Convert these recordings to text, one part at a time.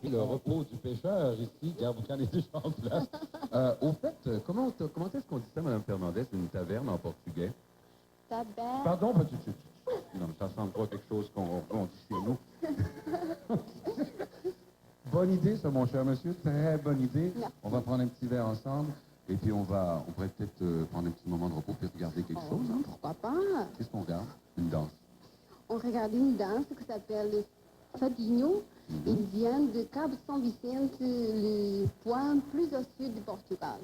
Le repos du pêcheur ici, Garboucan est déjà en place. Au fait, comment est-ce qu'on dit ça, Mme Fernandez, une taverne en portugais? Taverne. Pardon, pas tout de suite. Non, mais ça ressemble pas à quelque chose qu'on dit chez nous. Bonne idée, ça, mon cher monsieur. Très bonne idée. Merci. On va prendre un petit verre ensemble. Et puis, on pourrait peut-être prendre un petit moment de repos et regarder quelque chose. Hein? Pourquoi pas? Qu'est-ce qu'on regarde? Une danse. On regarde une danse qui s'appelle le Fadinho. Il vient de Cabo São Vicente, le point plus au sud du Portugal.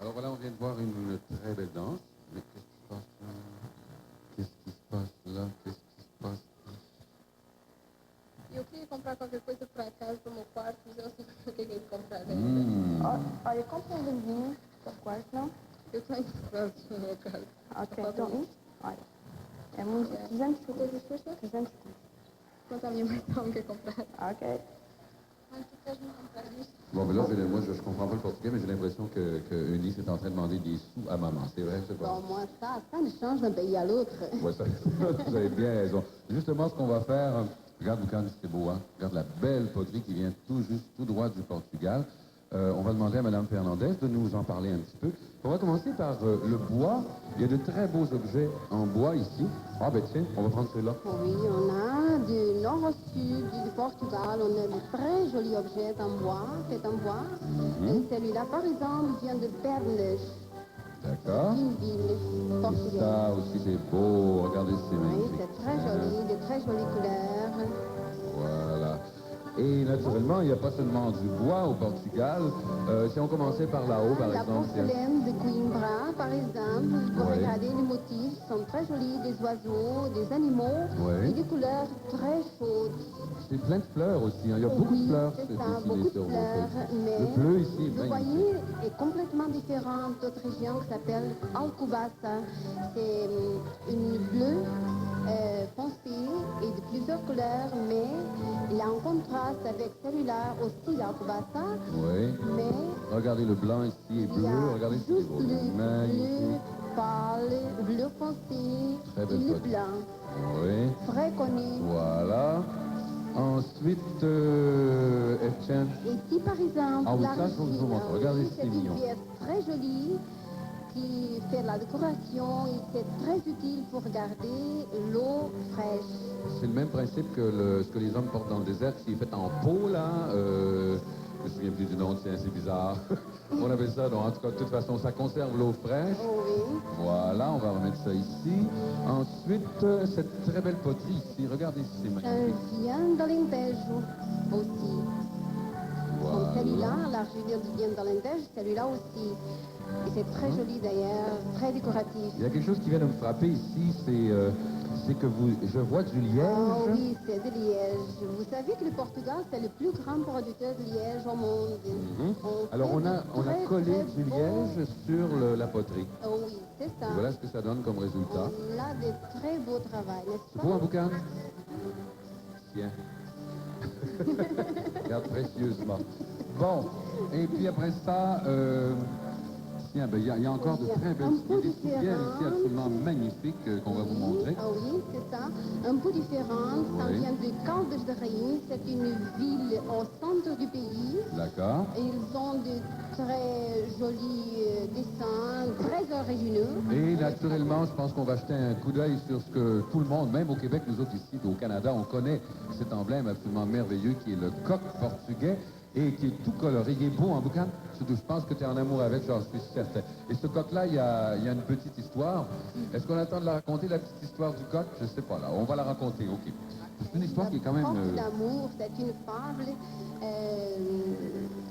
Alors voilà, on vient de voir une très belle danse. Mais qu'est-ce qui se passe là? Qu'est-ce qui se passe là? Qu'est-ce qui se passe là? Eu queria comprar qualquer coisa para casa, para o meu quarto, mas eu não sei o que é de comprar ainda. Olha, compra um vinho para o quarto, não? Eu tenho pronto no meu quarto. Ok, Só então falta isso. Olha, é muito... 300 300. Quanto a minha mãe não quer comprar. Ok. Ai, tu queres-me comprar isto? Bon, mais là, moi, je comprends pas le portugais, mais j'ai l'impression que Eunice est en train de demander des sous à maman. C'est vrai, c'est pas? Bon, moi, ça ne change d'un pays à l'autre. Ouais, ça, vous avez bien raison. Justement, ce qu'on va faire, regarde, Boucan, c'est beau, hein? Regarde la belle poterie qui vient tout droit du Portugal. On va demander à Mme Fernandez de nous en parler un petit peu. On va commencer par le bois. Il y a de très beaux objets en bois ici. Ah ben tiens, on va prendre celui-là. Oui, on a du nord au sud du Portugal, on a de très jolis objets en bois, faits en bois. Et celui-là, par exemple, vient de Pernes, D'accord. une ville portugaise. Ça aussi, c'est beau. Regardez, c'est Oui, magnifique. c'est très joli, de très jolies couleurs. Voilà. Et naturellement, il n'y a pas seulement du bois au Portugal. Si on commençait par là-haut, par La exemple... porcelaine de Coimbra, par exemple, vous Ouais. regardez les motifs, sont très jolis, des oiseaux, des animaux, Ouais. et des couleurs très chaudes. C'est plein de fleurs aussi. Hein. Il y a beaucoup de Oui, fleurs c'est dessinées ça, beaucoup de sur vos fleurs, feuilles. mais Le bleu ici est vous magnifique. voyez, est complètement différent d'autres régions qui s'appelle Alcobaça. C'est une bleue foncée et de plusieurs couleurs, mais il y a un contraste avec celui-là aussi Alcobaça, Oui. mais Regardez, le blanc ici est il y bleu. a Regardez, c'est juste beau. le bleu Magnifique. pâle, bleu foncé Très et belle le photo. blanc, Oui. très connu. Voilà. Ensuite, Etienne. Et si par exemple, Ah oui, la ça, je vous montre. résine, Regardez, oui, c'est c'est une mignon. pièce très jolie qui fait la décoration et c'est très utile pour garder l'eau fraîche. C'est le même principe que ce que les hommes portent dans le désert, qui est fait en peau, là. Je me souviens plus du nom, tiens, c'est bizarre. On appelle ça, donc, en tout cas, de toute façon, ça conserve l'eau fraîche. Oh oui. Voilà, on va remettre ça ici. Ensuite, cette très belle poterie ici. Regardez, c'est magnifique. Vient d'Alentejo aussi. Comme celui-là, Voilà. l'argile vient d'Alentejo, celui-là aussi. Et c'est très joli d'ailleurs, très décoratif. Il y a quelque chose qui vient de me frapper ici, c'est que je vois du liège. Ah oui, c'est de liège. Vous savez que le Portugal, c'est le plus grand producteur de liège au monde. Alors, fait on de a très, collé très du beaux- liège sur la poterie. Oh oui, c'est ça. Et voilà ce que ça donne comme résultat. On a de très beaux travaux, n'est-ce C'est pas? beau un boucan? Tiens. Regarde précieusement. Bon, Et puis après ça, tiens, ben, il y a encore de très belles Un peu des civières ici différent. absolument magnifiques qu'on va vous montrer. Ah oui, c'est ça. Un peu différente. Ça Oui. vient de Caldas de Rainha. C'est une ville au centre du pays. D'accord. Et ils ont de très jolis dessins, très originaux. Et naturellement, je pense qu'on va jeter un coup d'œil sur ce que tout le monde, même au Québec, nous autres ici, au Canada, on connaît cet emblème absolument merveilleux qui est le coq portugais et qui est tout coloré. Il est beau en boucan. Je pense que tu es en amour avec, j'en suis certain. Et ce coq-là, il y a une petite histoire. Est-ce qu'on attend de la raconter, la petite histoire du coq? Je ne sais pas, là. On va la raconter, OK. C'est une histoire qui est quand même... Porte d'amour, c'est une fable.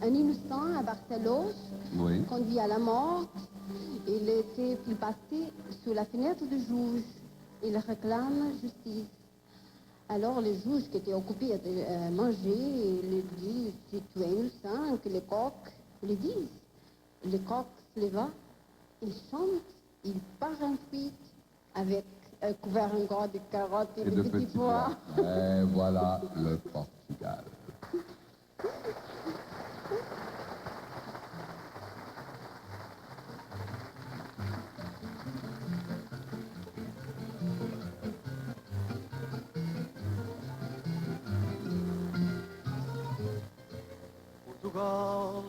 Un innocent à Barcelos, Oui. conduit à la mort. Il passait sous la fenêtre du juge. Il réclame justice. Alors le juge qui était occupé à manger, il lui dit, si tu es innocent, que le coq le dise. Le coq se leva, il chante, il part en fuite avec un couvert encore de carottes et, Et de de petits petits pois. pois. Et voilà le Portugal. Portugal,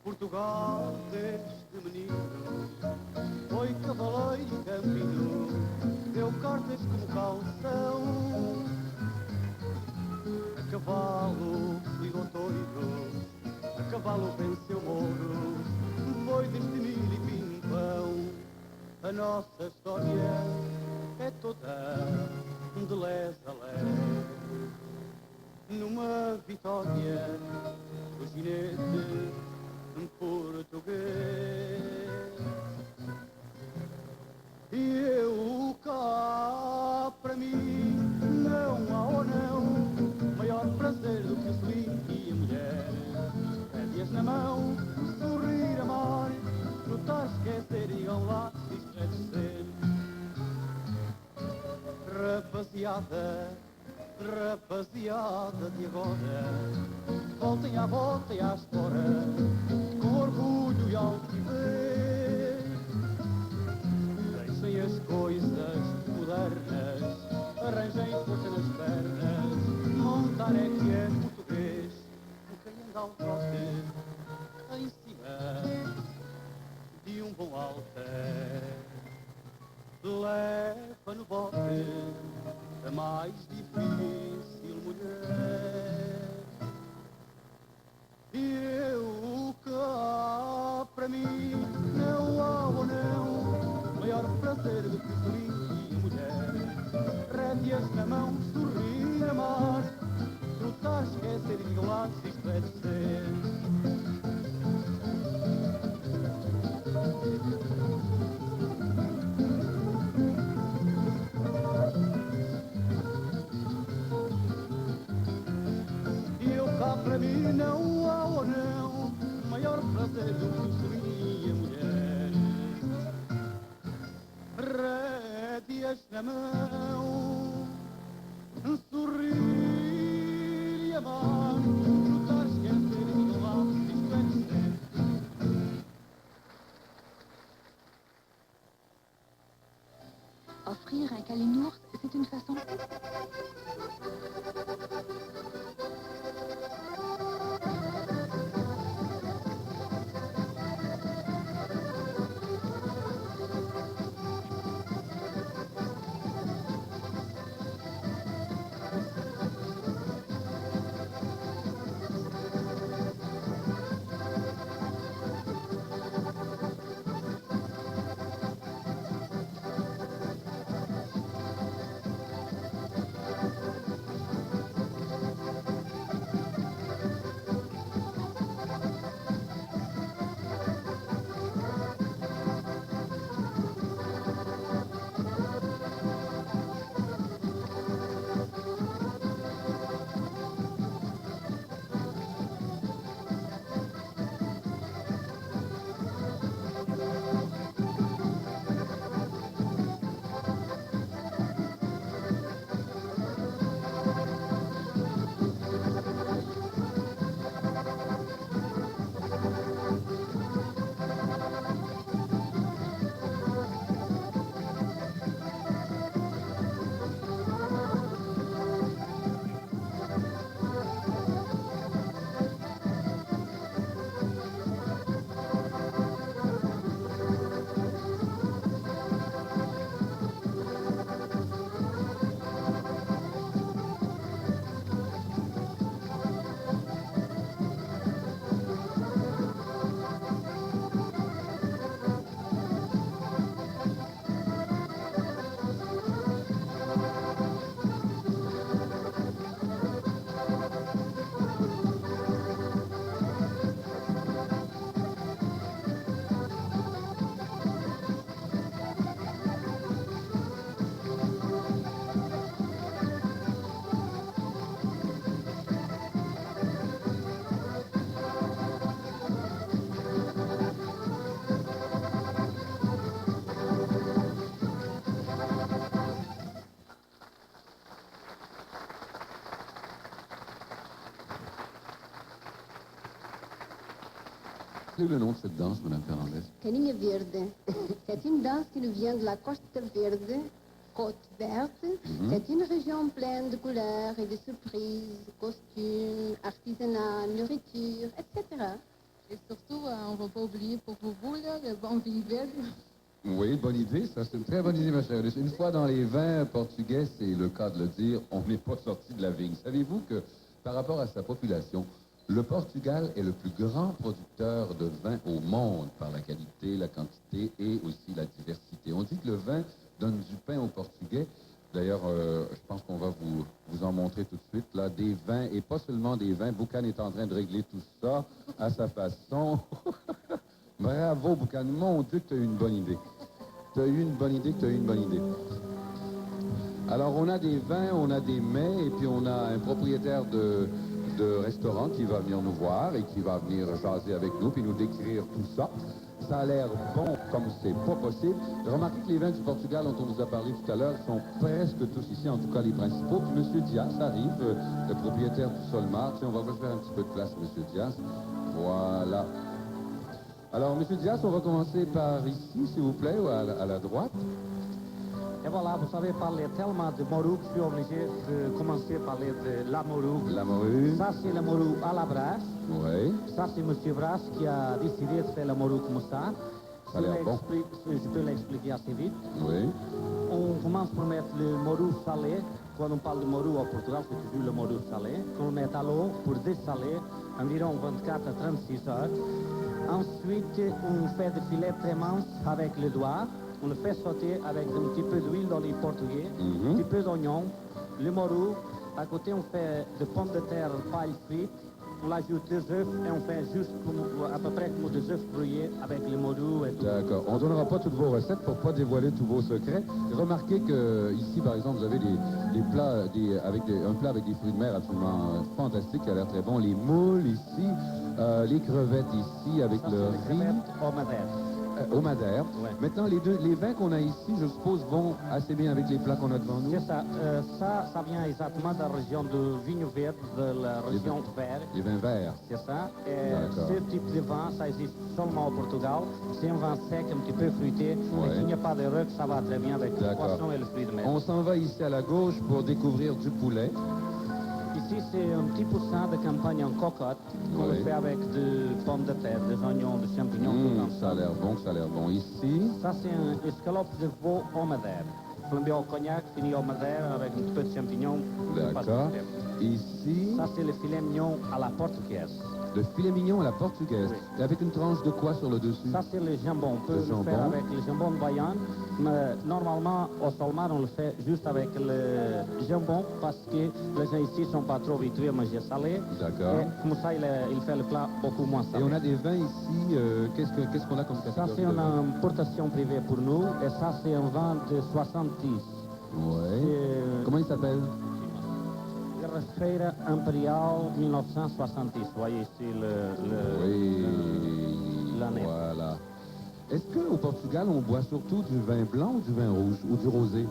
Portugal deste menino, foi cavaleiro e campino, deu cartas como calção. A cavalo ligou touro, a cavalo venceu Moro, foi deste milho e pimpão. A nossa história é toda de les a les. Numa vitória do ginete português. E eu cá para mim não há ou não maior prazer do que o selim e a mulher. Rédeas na mão, sorrir, amar, lutar, esquecer e ao lado esclarecer. Rapaziada, rapaziada de agora, voltem à volta e à espora, com orgulho e altivez. Deixem as coisas modernas, arranjem força nas pernas, montar é que é português, o quem anda ao trote, em cima de um bom alter. Leva no bote a mais difícil mulher. E eu cá para mim não há ou não maior prazer do que sorrir e a mulher. Rédeas na mão, sorrir, amar, lutar, esquecer e igualar, se esclarecer. Para mim não há ou não maior prazer do que o sorrir e a mulher. Rédeas na mão, sorrir e amar, lutar, esquecer e igualar, esclarecer. Offrir un câlin-ours, c'est une façon... Rappelez le nom de cette danse, Madame Fernandez. Caninha Verde. C'est une danse qui nous vient de la Costa Verde, Côte Verte. C'est une région pleine de couleurs et de surprises, costumes, artisanat, nourriture, etc. Et surtout, on ne va pas oublier pour vous, là, le bon vin verde. Oui, bonne idée, ça c'est une très bonne idée, ma chère. Une fois dans les vins portugais, c'est le cas de le dire, on n'est pas sorti de la vigne. Savez-vous que par rapport à sa population, le Portugal est le plus grand producteur de vin au monde par la qualité, la quantité et aussi la diversité. On dit que le vin donne du pain aux Portugais. D'ailleurs, je pense qu'on va vous en montrer tout de suite, là, des vins, et pas seulement des vins. Boucan est en train de régler tout ça à sa façon. Bravo, Boucan. Mon Dieu, que tu as eu une bonne idée. Tu as eu une bonne idée, que tu as eu une bonne idée. Alors, on a des vins, on a des mets, et puis on a un propriétaire de restaurant qui va venir nous voir et qui va venir jaser avec nous, puis nous décrire tout ça. Ça a l'air bon comme c'est pas possible. Remarquez que les vins du Portugal dont on vous a parlé tout à l'heure sont presque tous ici, en tout cas les principaux. Puis M. Dias arrive, le propriétaire du Solmar. Tiens, on va faire un petit peu de place, M. Dias. Voilà. Alors, M. Dias, on va commencer par ici, s'il vous plaît, ou à la droite. Et voilà, vous savez parler tellement de morue que je suis obligé de commencer à parler de la morue. La morue. Ça, c'est la morue à la brasse. Oui. Ça, c'est M. Brasse qui a décidé de faire la morue comme ça. Ça a l'air bon. Je peux l'expliquer assez vite. Oui. On commence par mettre le morue salé. Quand on parle de morue au Portugal, c'est toujours le morue salé. On le met à l'eau pour dessaler environ 24 à 36 heures. Ensuite, on fait des filets très minces avec le doigt. On le fait sauter avec un petit peu d'huile d'olive portugais, un petit peu d'oignon, le morue. À côté, on fait des pommes de terre paille frites. On ajoute des œufs et on fait juste à peu près comme des œufs brouillés avec le morue et tout. D'accord. On ne donnera pas toutes vos recettes pour ne pas dévoiler tous vos secrets. Remarquez que ici, par exemple, vous avez des plats, un plat avec des fruits de mer absolument fantastique, qui a l'air très bon. Les moules ici, les crevettes ici avec Ça, le c'est les riz. crevettes au madère. Au Madère. Ouais. Maintenant, les vins qu'on a ici, je suppose, vont assez bien avec les plats qu'on a devant nous. C'est ça. Ça vient exactement de la région de Vinho Verde, de la région verte. Les vins verts. C'est ça. Et D'accord. ce type de vin, ça existe seulement au Portugal. C'est un vin sec, un petit peu fruité. Ouais. Mais s'il n'y a pas de rec, ça va très bien avec le D'accord. poisson et le fruit de mer. On s'en va ici à la gauche pour découvrir du poulet. Ici, c'est un petit poussin de campagne en cocotte qu'on Oui. le fait avec des pommes de terre, des oignons, des champignons, tout comme Ça a l'air bon, ça a l'air bon. Ici, Ça, c'est un escalope de veau au madère. Flambé au cognac, fini au madère avec un petit peu de champignons. Pas de d'accord. problème. Ici, Ça, c'est le filet mignon à la portugaise. le filet mignon à la portugaise. Oui. Avec une tranche de quoi sur le dessus? Ça, c'est le jambon. On peut Le le jambon. faire avec le jambon de Bayonne, mais normalement, au Solmar, on le fait juste avec le jambon parce que les gens ici ne sont pas trop habitués à manger salé. D'accord. Et comme ça, il fait le plat beaucoup moins Et salé. on a des vins ici. Qu'est-ce qu'on a comme Ça, catégorie c'est de une vin? importation privée pour nous. Et ça, c'est un vin de 70. Ouais. C'est Comment il s'appelle? Garrafeira Imperial 1970. Vous voyez ici Oui. l'année. Voilà. Est-ce qu'au Portugal, on boit surtout du vin blanc ou du vin rouge ou du rosé?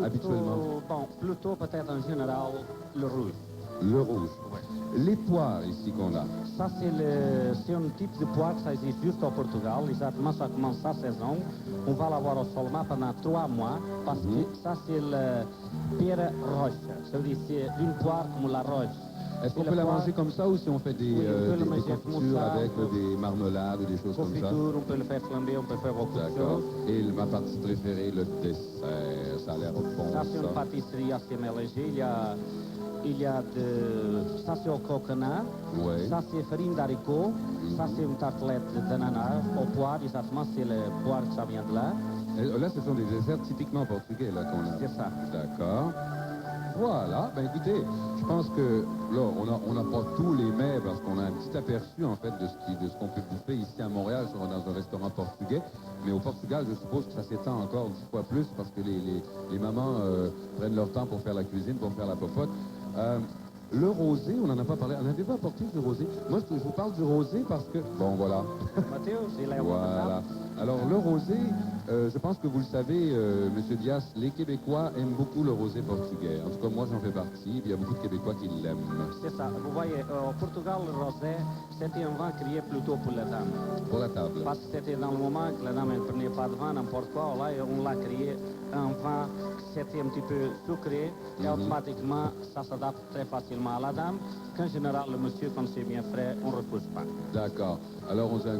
Habituellement. Bon, plutôt peut-être en général le rouge. Le rouge. Les poires ici qu'on a. Ça, c'est un type de poire que ça existe juste au Portugal. Exactement, ça commence sa saison. On va l'avoir au Solmar pendant 3 mois parce que ça, c'est le pera rocha. Ça veut dire c'est une poire comme la roche. Est-ce qu'on Et peut la poire- manger comme ça ou si on fait des, Oui, on peut le des manger comme confitures ça, avec ou- des marmelades ou des choses comme ça? Confiture, on peut le faire flamber, on peut faire beaucoup de D'accord. choses. Et ma partie préférée, le dessert. Ça a l'air bon, Ça, c'est une pâtisserie assez mélangée. Il y a ça, c'est au coconut. Ouais. Ça, c'est farine d'haricot. Ça, c'est une tartelette d'ananas au poire. Exactement, c'est le poire que ça vient de là. Et là, ce sont des desserts typiquement portugais là qu'on a. C'est ça. D'accord. Voilà. Ben écoutez, je pense que là, on n'a pas tous les mets parce qu'on a un petit aperçu en fait de ce qu'on peut bouffer ici à Montréal dans un restaurant portugais. Mais au Portugal, je suppose que ça s'étend encore 10 fois plus parce que les mamans prennent leur temps pour faire la cuisine, pour faire la popote. Le rosé, on n'en a pas parlé. On n'avait pas apporté du rosé. Moi, je vous parle du rosé parce que... Bon, voilà. Matheus, il est Voilà. Alors, le rosé, je pense que vous le savez, Monsieur Dias, les Québécois aiment beaucoup le rosé portugais. En tout cas, moi, j'en fais partie. Il y a beaucoup de Québécois qui l'aiment. C'est ça. Vous voyez, au Portugal, le rosé, c'était un vin créé plutôt pour la dame. Pour la table. Parce que c'était dans le moment que la dame ne prenait pas de vin, n'importe quoi, là, on l'a créé un vin qui c'était un petit peu sucré, et automatiquement, ça s'adapte très facilement à la dame, qu'en général, le monsieur, quand c'est bien frais, on ne repousse pas. D'accord. Alors, on